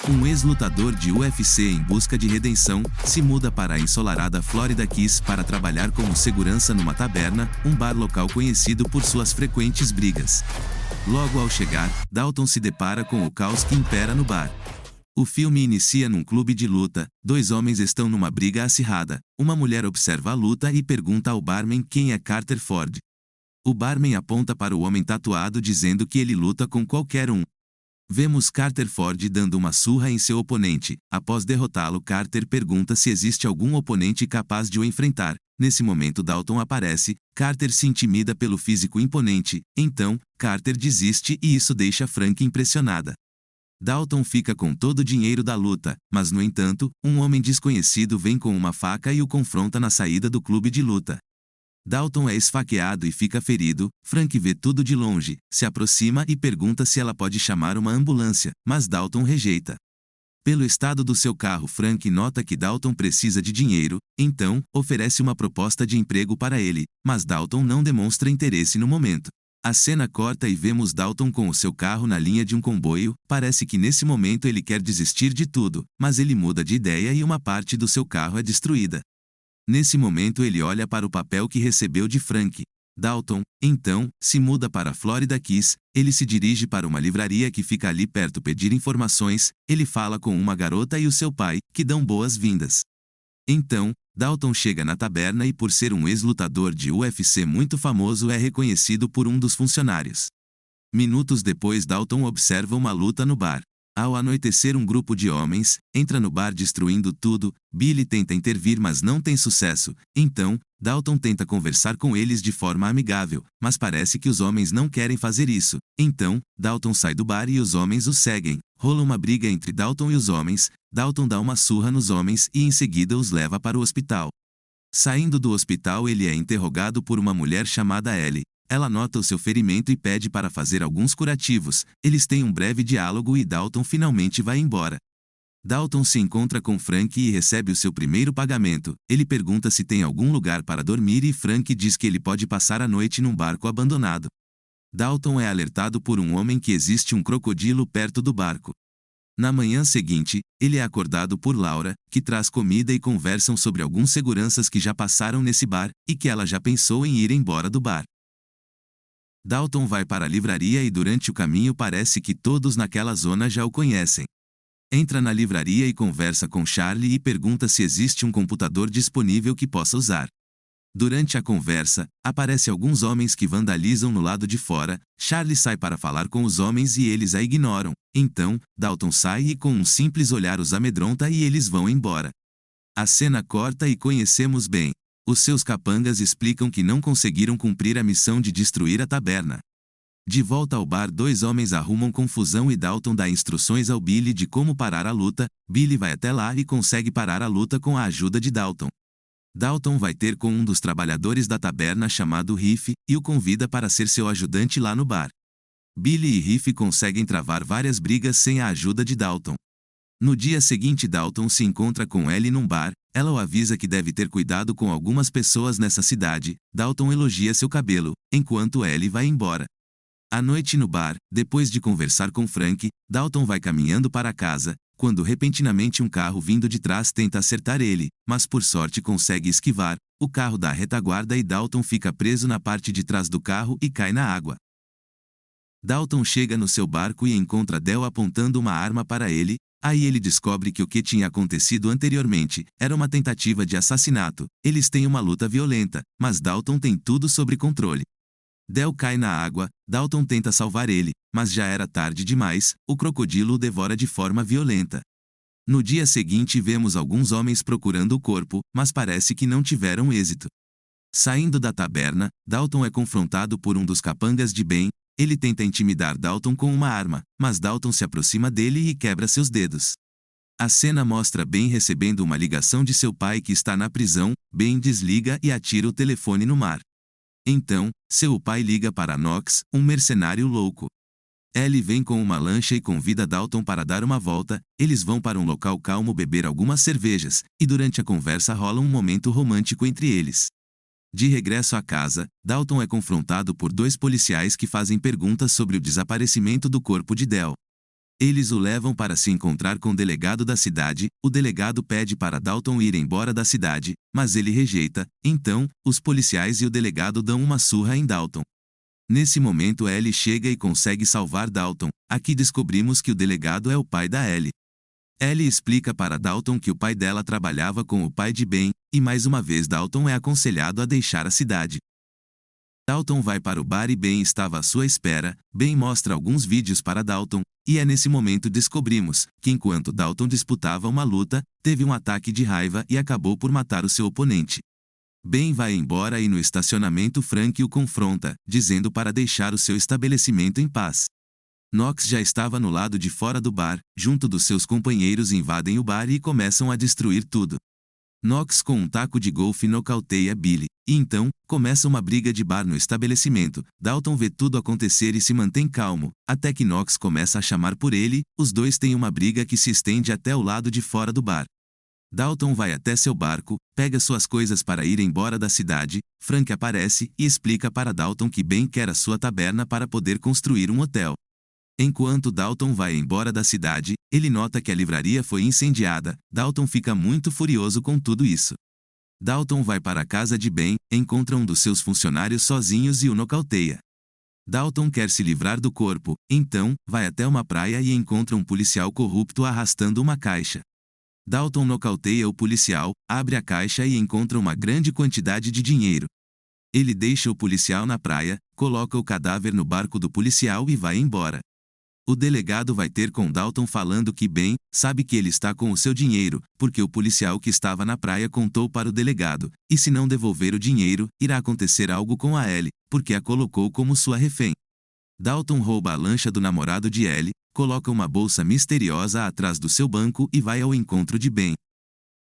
Um ex-lutador de UFC em busca de redenção, se muda para a ensolarada Florida Keys para trabalhar como segurança numa taberna, um bar local conhecido por suas frequentes brigas. Logo ao chegar, Dalton se depara com o caos que impera no bar. O filme inicia num clube de luta, dois homens estão numa briga acirrada, uma mulher observa a luta e pergunta ao barman quem é Carter Ford. O barman aponta para o homem tatuado dizendo que ele luta com qualquer um. Vemos Carter Ford dando uma surra em seu oponente. Após derrotá-lo, Carter pergunta se existe algum oponente capaz de o enfrentar. Nesse momento Dalton aparece, Carter se intimida pelo físico imponente, então, Carter desiste e isso deixa Frank impressionada. Dalton fica com todo o dinheiro da luta, mas no entanto, um homem desconhecido vem com uma faca e o confronta na saída do clube de luta. Dalton é esfaqueado e fica ferido. Frank vê tudo de longe, se aproxima e pergunta se ela pode chamar uma ambulância, mas Dalton rejeita. Pelo estado do seu carro, Frank nota que Dalton precisa de dinheiro, então, oferece uma proposta de emprego para ele, mas Dalton não demonstra interesse no momento. A cena corta e vemos Dalton com o seu carro na linha de um comboio. Parece que nesse momento ele quer desistir de tudo, mas ele muda de ideia e uma parte do seu carro é destruída. Nesse momento ele olha para o papel que recebeu de Frank. Dalton, então, se muda para Florida Keys. Ele se dirige para uma livraria que fica ali perto pedir informações. Ele fala com uma garota e o seu pai, que dão boas-vindas. Então, Dalton chega na taberna e por ser um ex-lutador de UFC muito famoso é reconhecido por um dos funcionários. Minutos depois Dalton observa uma luta no bar. Ao anoitecer, um grupo de homens entra no bar destruindo tudo. Billy tenta intervir mas não tem sucesso. Então, Dalton tenta conversar com eles de forma amigável, mas parece que os homens não querem fazer isso. Então, Dalton sai do bar e os homens o seguem. Rola uma briga entre Dalton e os homens. Dalton dá uma surra nos homens e em seguida os leva para o hospital. Saindo do hospital, ele é interrogado por uma mulher chamada Ellie. Ela nota o seu ferimento e pede para fazer alguns curativos. Eles têm um breve diálogo e Dalton finalmente vai embora. Dalton se encontra com Frank e recebe o seu primeiro pagamento. Ele pergunta se tem algum lugar para dormir e Frank diz que ele pode passar a noite num barco abandonado. Dalton é alertado por um homem que existe um crocodilo perto do barco. Na manhã seguinte, ele é acordado por Laura, que traz comida e conversam sobre alguns seguranças que já passaram nesse bar, e que ela já pensou em ir embora do bar. Dalton vai para a livraria e durante o caminho parece que todos naquela zona já o conhecem. Entra na livraria e conversa com Charlie e pergunta se existe um computador disponível que possa usar. Durante a conversa, aparecem alguns homens que vandalizam no lado de fora. Charlie sai para falar com os homens e eles a ignoram. Então, Dalton sai e com um simples olhar os amedronta e eles vão embora. A cena corta e conhecemos bem. Os seus capangas explicam que não conseguiram cumprir a missão de destruir a taberna. De volta ao bar, dois homens arrumam confusão e Dalton dá instruções ao Billy de como parar a luta. Billy vai até lá e consegue parar a luta com a ajuda de Dalton. Dalton vai ter com um dos trabalhadores da taberna chamado Riff, e o convida para ser seu ajudante lá no bar. Billy e Riff conseguem travar várias brigas sem a ajuda de Dalton. No dia seguinte Dalton se encontra com Ellie num bar. Ela o avisa que deve ter cuidado com algumas pessoas nessa cidade. Dalton elogia seu cabelo, enquanto Ellie vai embora. À noite no bar, depois de conversar com Frank, Dalton vai caminhando para casa, quando repentinamente um carro vindo de trás tenta acertar ele, mas por sorte consegue esquivar. O carro dá retaguarda e Dalton fica preso na parte de trás do carro e cai na água. Dalton chega no seu barco e encontra Del apontando uma arma para ele. Aí ele descobre que o que tinha acontecido anteriormente era uma tentativa de assassinato. Eles têm uma luta violenta, mas Dalton tem tudo sob controle. Del cai na água. Dalton tenta salvar ele, mas já era tarde demais. O crocodilo o devora de forma violenta. No dia seguinte vemos alguns homens procurando o corpo, mas parece que não tiveram êxito. Saindo da taberna, Dalton é confrontado por um dos capangas de Ben. Ele tenta intimidar Dalton com uma arma, mas Dalton se aproxima dele e quebra seus dedos. A cena mostra Ben recebendo uma ligação de seu pai que está na prisão. Ben desliga e atira o telefone no mar. Então, seu pai liga para Knox, um mercenário louco. Ellie vem com uma lancha e convida Dalton para dar uma volta. Eles vão para um local calmo beber algumas cervejas, e durante a conversa rola um momento romântico entre eles. De regresso à casa, Dalton é confrontado por dois policiais que fazem perguntas sobre o desaparecimento do corpo de Del. Eles o levam para se encontrar com o delegado da cidade. O delegado pede para Dalton ir embora da cidade, mas ele rejeita. Então, os policiais e o delegado dão uma surra em Dalton. Nesse momento Ellie chega e consegue salvar Dalton. Aqui descobrimos que o delegado é o pai da Ellie. Ellie explica para Dalton que o pai dela trabalhava com o pai de Ben, e mais uma vez Dalton é aconselhado a deixar a cidade. Dalton vai para o bar e Ben estava à sua espera. Ben mostra alguns vídeos para Dalton, e é nesse momento descobrimos que enquanto Dalton disputava uma luta, teve um ataque de raiva e acabou por matar o seu oponente. Ben vai embora e no estacionamento Frank o confronta, dizendo para deixar o seu estabelecimento em paz. Knox já estava no lado de fora do bar, junto dos seus companheiros invadem o bar e começam a destruir tudo. Knox com um taco de golfe nocauteia Billy, e então, começa uma briga de bar no estabelecimento. Dalton vê tudo acontecer e se mantém calmo, até que Knox começa a chamar por ele. Os dois têm uma briga que se estende até o lado de fora do bar. Dalton vai até seu barco, pega suas coisas para ir embora da cidade. Frank aparece e explica para Dalton que Ben quer a sua taberna para poder construir um hotel. Enquanto Dalton vai embora da cidade, ele nota que a livraria foi incendiada. Dalton fica muito furioso com tudo isso. Dalton vai para a casa de Ben, encontra um dos seus funcionários sozinhos e o nocauteia. Dalton quer se livrar do corpo, então, vai até uma praia e encontra um policial corrupto arrastando uma caixa. Dalton nocauteia o policial, abre a caixa e encontra uma grande quantidade de dinheiro. Ele deixa o policial na praia, coloca o cadáver no barco do policial e vai embora. O delegado vai ter com Dalton falando que Ben sabe que ele está com o seu dinheiro, porque o policial que estava na praia contou para o delegado, e se não devolver o dinheiro, irá acontecer algo com a Ellie, porque a colocou como sua refém. Dalton rouba a lancha do namorado de Ellie, coloca uma bolsa misteriosa atrás do seu banco e vai ao encontro de Ben.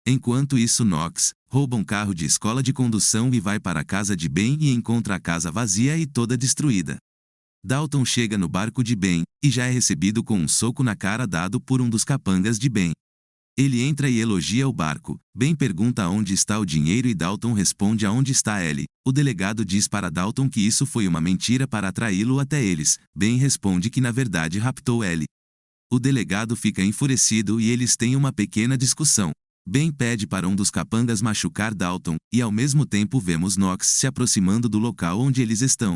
Enquanto isso Knox rouba um carro de escola de condução e vai para a casa de Ben e encontra a casa vazia e toda destruída. Dalton chega no barco de Ben, e já é recebido com um soco na cara dado por um dos capangas de Ben. Ele entra e elogia o barco. Ben pergunta onde está o dinheiro e Dalton responde aonde está Ellie. O delegado diz para Dalton que isso foi uma mentira para atraí-lo até eles. Ben responde que na verdade raptou Ellie. O delegado fica enfurecido e eles têm uma pequena discussão. Ben pede para um dos capangas machucar Dalton, e ao mesmo tempo vemos Knox se aproximando do local onde eles estão.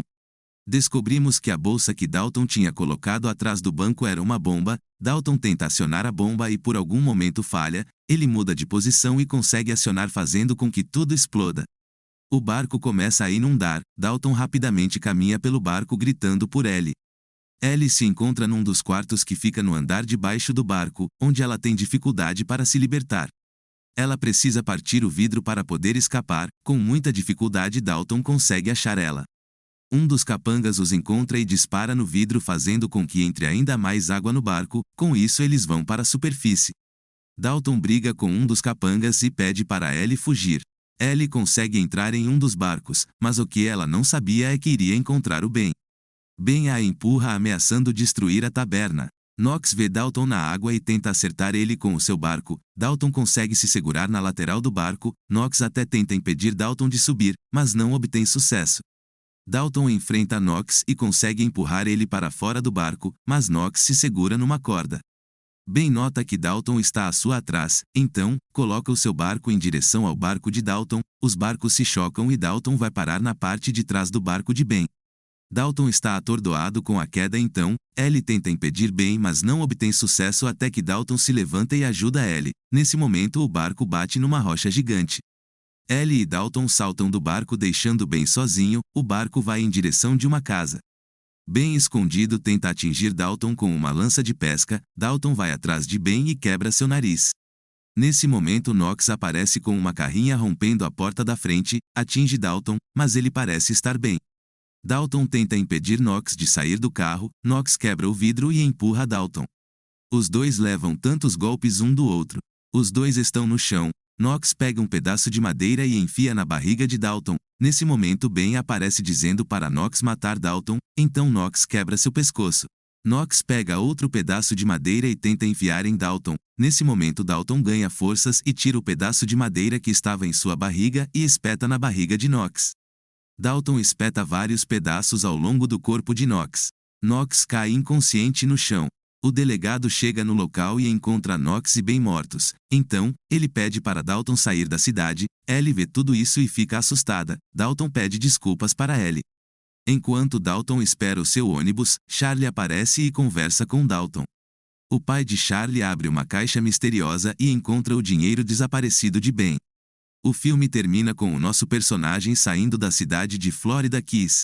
Descobrimos que a bolsa que Dalton tinha colocado atrás do banco era uma bomba. Dalton tenta acionar a bomba e por algum momento falha. Ele muda de posição e consegue acionar fazendo com que tudo exploda. O barco começa a inundar. Dalton rapidamente caminha pelo barco gritando por Ellie. Ellie se encontra num dos quartos que fica no andar de baixo do barco, onde ela tem dificuldade para se libertar. Ela precisa partir o vidro para poder escapar. Com muita dificuldade Dalton consegue achar ela. Um dos capangas os encontra e dispara no vidro fazendo com que entre ainda mais água no barco. Com isso eles vão para a superfície. Dalton briga com um dos capangas e pede para Ellie fugir. Ellie consegue entrar em um dos barcos, mas o que ela não sabia é que iria encontrar o Ben. Ben a empurra ameaçando destruir a taberna. Knox vê Dalton na água e tenta acertar ele com o seu barco. Dalton consegue se segurar na lateral do barco. Knox até tenta impedir Dalton de subir, mas não obtém sucesso. Dalton enfrenta Knox e consegue empurrar ele para fora do barco, mas Knox se segura numa corda. Ben nota que Dalton está à sua atrás, então, coloca o seu barco em direção ao barco de Dalton. Os barcos se chocam e Dalton vai parar na parte de trás do barco de Ben. Dalton está atordoado com a queda então, Ellie tenta impedir Ben mas não obtém sucesso até que Dalton se levanta e ajuda Ellie. Nesse momento o barco bate numa rocha gigante. Ellie e Dalton saltam do barco deixando Ben sozinho. O barco vai em direção de uma casa. Ben escondido tenta atingir Dalton com uma lança de pesca. Dalton vai atrás de Ben e quebra seu nariz. Nesse momento Knox aparece com uma carrinha rompendo a porta da frente, atinge Dalton, mas ele parece estar bem. Dalton tenta impedir Knox de sair do carro. Knox quebra o vidro e empurra Dalton. Os dois levam tantos golpes um do outro. Os dois estão no chão. Knox pega um pedaço de madeira e enfia na barriga de Dalton. Nesse momento Ben aparece dizendo para Knox matar Dalton, então Knox quebra seu pescoço. Knox pega outro pedaço de madeira e tenta enfiar em Dalton. Nesse momento Dalton ganha forças e tira o pedaço de madeira que estava em sua barriga e espeta na barriga de Knox. Dalton espeta vários pedaços ao longo do corpo de Knox. Knox cai inconsciente no chão. O delegado chega no local e encontra Knox e Ben mortos. Então, ele pede para Dalton sair da cidade. Ellie vê tudo isso e fica assustada. Dalton pede desculpas para Ellie. Enquanto Dalton espera o seu ônibus, Charlie aparece e conversa com Dalton. O pai de Charlie abre uma caixa misteriosa e encontra o dinheiro desaparecido de Ben. O filme termina com o nosso personagem saindo da cidade de Florida Keys.